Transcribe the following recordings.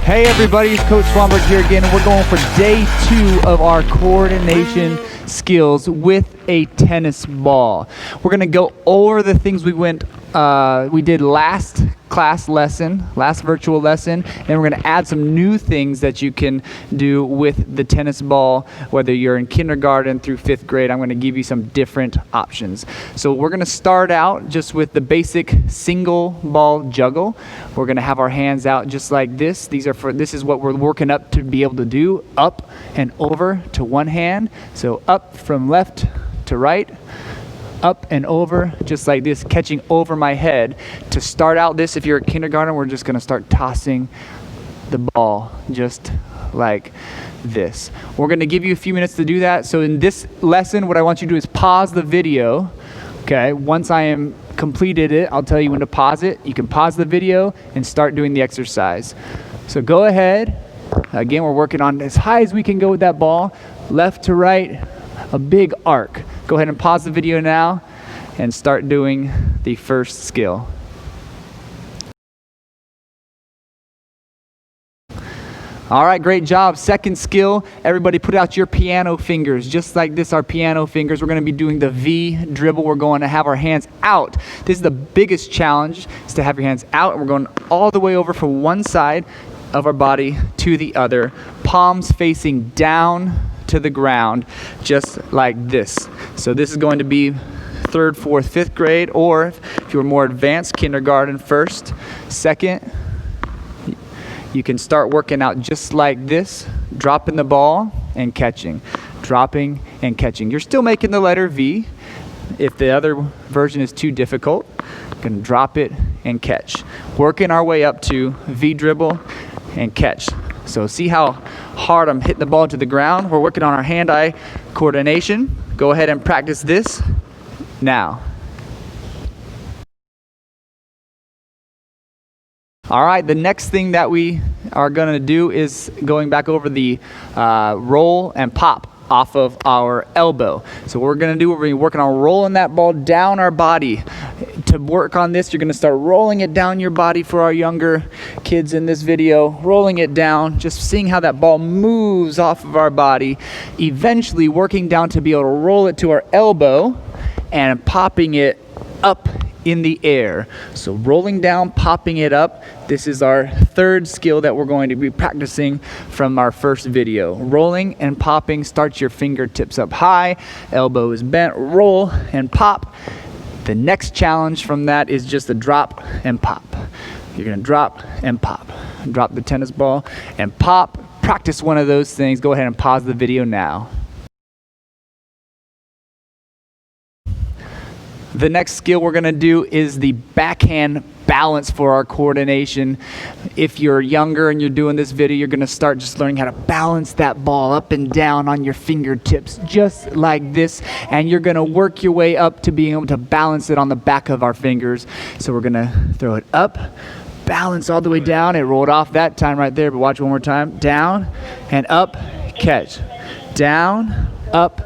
Hey everybody, it's Coach Swanburg here again, and we're going for day 2 of our coordination skills with a tennis ball. We're gonna go over the things we did last virtual lesson, and we're gonna add some new things that you can do with the tennis ball, whether you're in kindergarten through 5th grade. I'm gonna give you some different options. So we're gonna start out just with the basic single ball juggle. We're gonna have our hands out just like this. This is what we're working up to be able to do, up and over to one hand. So up from left to right, up and over, just like this, catching over my head. To start out this, if you're at kindergarten, we're just gonna start tossing the ball just like this. We're gonna give you a few minutes to do that. So in this lesson, what I want you to do is pause the video, okay? Once I am completed it, I'll tell you when to pause it. You can pause the video and start doing the exercise. So go ahead. Again, we're working on as high as we can go with that ball, left to right, a big arc. Go ahead and pause the video now and start doing the first skill. All right, great job. Second skill, everybody put out your piano fingers. Just like this, our piano fingers. We're gonna be doing the V-DRIBBLE. We're going to have our hands out. This is the biggest challenge, is to have your hands out, and we're going all the way over from one side of our body to the other. Palms facing down to the ground, just like this. So this is going to be 3rd, 4th, 5th grade, or if you're more advanced, kindergarten, 1st, 2nd. You can start working out just like this, dropping the ball and catching, dropping and catching. You're still making the letter V. If the other version is too difficult, you can drop it and catch. Working our way up to V-DRIBBLE and catch. So see how hard I'm hitting the ball to the ground? We're working on our hand-eye coordination. Go ahead and practice this now. All right, the next thing that we are gonna do is going back over the roll and pop off of our elbow. So what we're gonna do, we're gonna be working on rolling that ball down our body. To work on this, you're gonna start rolling it down your body for our younger kids in this video, rolling it down, just seeing how that ball moves off of our body, eventually working down to be able to roll it to our elbow and popping it up in the air. So rolling down, popping it up. This is our 3rd skill that we're going to be practicing from our first video. Rolling and popping, start your fingertips up high, elbow is bent, roll and pop. The next challenge from that is just a drop and pop. You're gonna drop and pop. Drop the tennis ball and pop. Practice one of those things. Go ahead and pause the video now. The next skill we're gonna do is the backhand balance for our coordination. If you're younger and you're doing this video, you're gonna start just learning how to balance that ball up and down on your fingertips, just like this. And you're gonna work your way up to being able to balance it on the back of our fingers. So we're gonna throw it up, balance all the way down. It rolled off that time right there, but watch one more time. Down and up, catch. Down, up,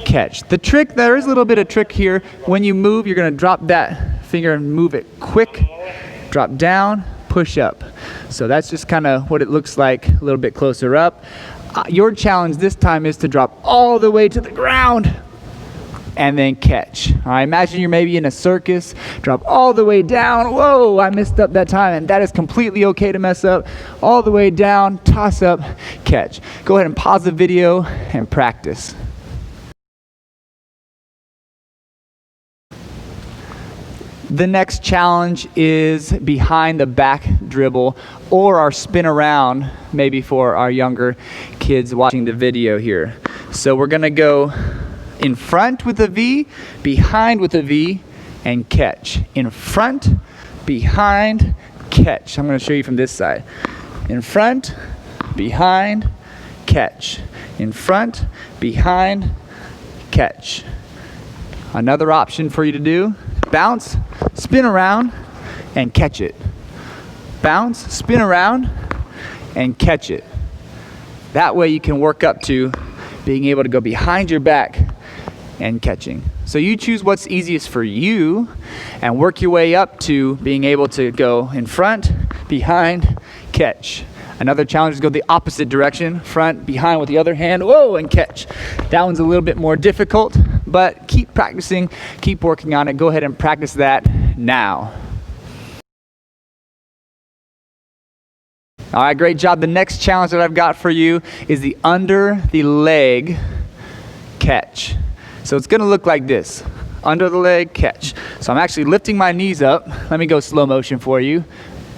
catch. The trick, there is a little bit of trick here. When you move, you're gonna drop that finger and move it quick. Drop down, push up. So that's just kind of what it looks like a little bit closer up. Your challenge this time is to drop all the way to the ground and then catch. All right, imagine you're maybe in a circus, drop all the way down. Whoa, I messed up that time, and that is completely okay to mess up. All the way down, toss up, catch. Go ahead and pause the video and practice. The next challenge is behind the back dribble, or our spin around, maybe for our younger kids watching the video here. So we're gonna go in front with a V, behind with a V, and catch. In front, behind, catch. I'm gonna show you from this side. In front, behind, catch. In front, behind, catch. Another option for you to do, bounce, spin around, and catch it. Bounce, spin around, and catch it. That way you can work up to being able to go behind your back and catching. So you choose what's easiest for you and work your way up to being able to go in front, behind, catch. Another challenge is go the opposite direction, front, behind with the other hand, whoa, and catch. That one's a little bit more difficult, but keep practicing, keep working on it. Go ahead and practice that now. All right, great job. The next challenge that I've got for you is the under the leg catch. So it's gonna look like this. Under the leg catch. So I'm actually lifting my knees up. Let me go slow motion for you.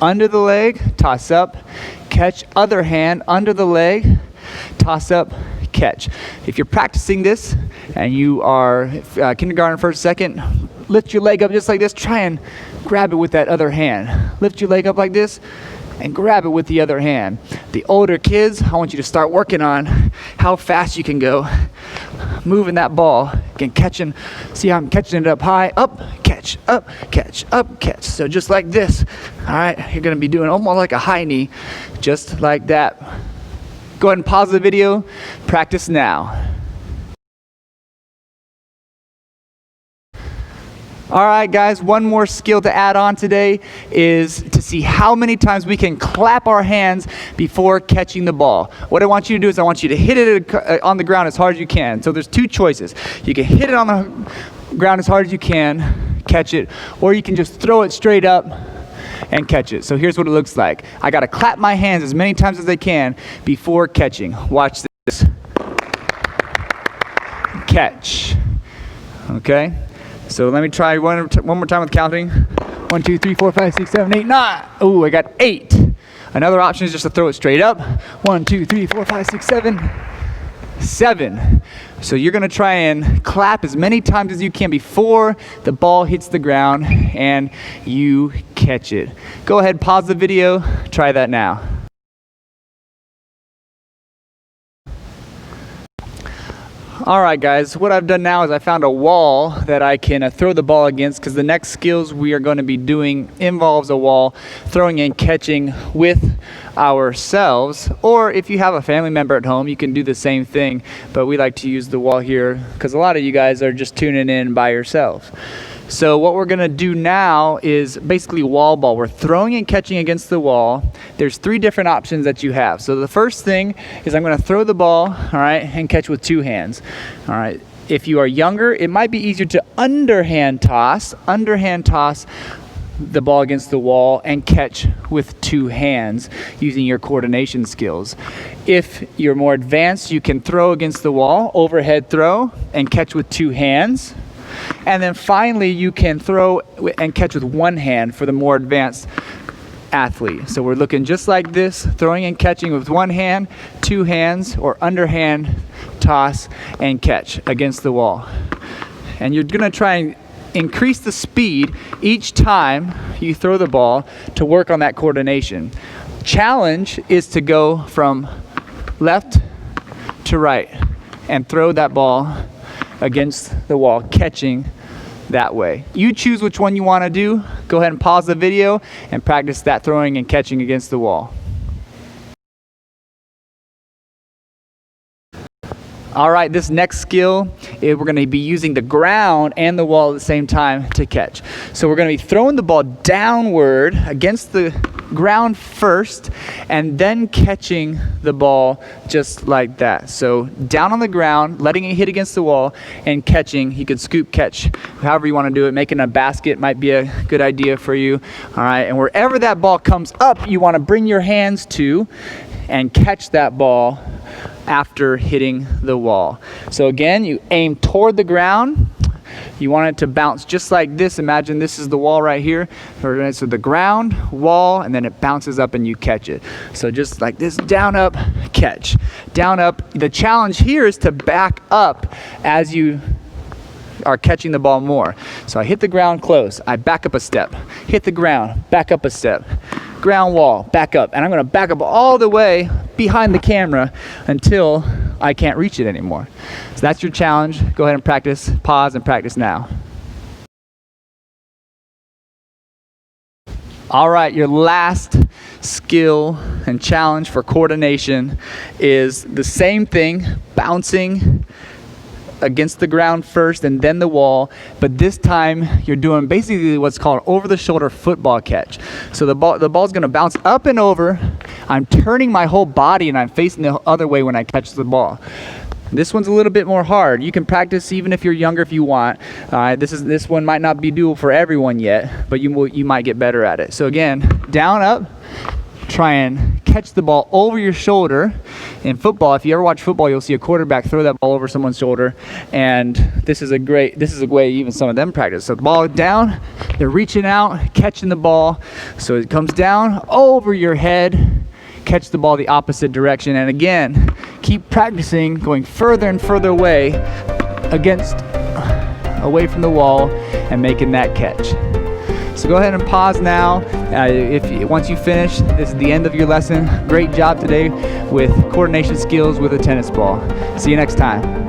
Under the leg, toss up, catch. Other hand, under the leg, toss up, catch. If you're practicing this and you are kindergarten, first, second, lift your leg up just like this. Try and grab it with that other hand. Lift your leg up like this and grab it with the other hand. The older kids, I want you to start working on how fast you can go. Moving that ball, again, catching, see how I'm catching it up high, up, catch, up, catch, up, catch. So just like this, all right, you're gonna be doing almost like a high knee, just like that. Go ahead and pause the video, practice now. All right, guys, one more skill to add on today is to see how many times we can clap our hands before catching the ball. What I want you to do is I want you to hit it on the ground as hard as you can. So there's two choices. You can hit it on the ground as hard as you can, catch it, or you can just throw it straight up and catch it. So here's what it looks like. I gotta clap my hands as many times as I can before catching. Watch this. Catch. Okay? So let me try one more time with counting. 1, 2, 3, 4, 5, 6, 7, 8, 9. Oh, I got 8. Another option is just to throw it straight up. 1, 2, 3, 4, 5, 6, 7. 7. So you're gonna try and clap as many times as you can before the ball hits the ground and you catch it. Go ahead, pause the video, try that now. All right, guys, what I've done now is I found a wall that I can throw the ball against, because the next skills we are going to be doing involves a wall, throwing and catching with ourselves, or if you have a family member at home, you can do the same thing, but we like to use the wall here because a lot of you guys are just tuning in by yourselves. So what we're gonna do now is basically wall ball. We're throwing and catching against the wall. There's 3 different options that you have. So the first thing is I'm gonna throw the ball, all right, and catch with 2 hands. All right, if you are younger, it might be easier to underhand toss the ball against the wall and catch with 2 hands using your coordination skills. If you're more advanced, you can throw against the wall, overhead throw, and catch with 2 hands. And then finally, you can throw and catch with 1 hand for the more advanced athlete. So we're looking just like this, throwing and catching with 1 hand, 2 hands, or underhand toss and catch against the wall. And you're gonna try and increase the speed each time you throw the ball to work on that coordination. Challenge is to go from left to right and throw that ball against the wall, catching that way. You choose which one you want to do. Go ahead and pause the video and practice that throwing and catching against the wall. All right, this next skill is we're going to be using the ground and the wall at the same time to catch. So we're going to be throwing the ball downward against the ground first and then catching the ball just like that. So down on the ground, letting it hit against the wall and catching. You can scoop catch however you want to do it. Making a basket might be a good idea for you. All right, and wherever that ball comes up, you want to bring your hands to and catch that ball after hitting the wall. So again, you aim toward the ground. You want it to bounce just like this. Imagine this is the wall right here. So the ground, wall, and then it bounces up and you catch it. So just like this, down, up, catch. Down, up. The challenge here is to back up as you are catching the ball more. So I hit the ground close. I back up a step. Hit the ground, back up a step. Ground, wall, back up. And I'm going to back up all the way behind the camera until I can't reach it anymore. So that's your challenge. Go ahead and practice. Pause and practice now. All right, your last skill and challenge for coordination is the same thing, bouncing against the ground first and then the wall, but this time you're doing basically what's called over the shoulder football catch. So the ball's going to bounce up and over. I'm turning my whole body and I'm facing the other way when I catch the ball. This one's a little bit more hard. You can practice even if you're younger if you want. This one might not be doable for everyone yet, but you might get better at it. So again, down, up, try and catch the ball over your shoulder. In football, if you ever watch football, you'll see a quarterback throw that ball over someone's shoulder, and this is a way even some of them practice. So the ball down, they're reaching out, catching the ball. So it comes down over your head, catch the ball the opposite direction, and again, keep practicing going further and further away away from the wall and making that catch. So go ahead and pause now. Once you finish, this is the end of your lesson. Great job today with coordination skills with a tennis ball. See you next time.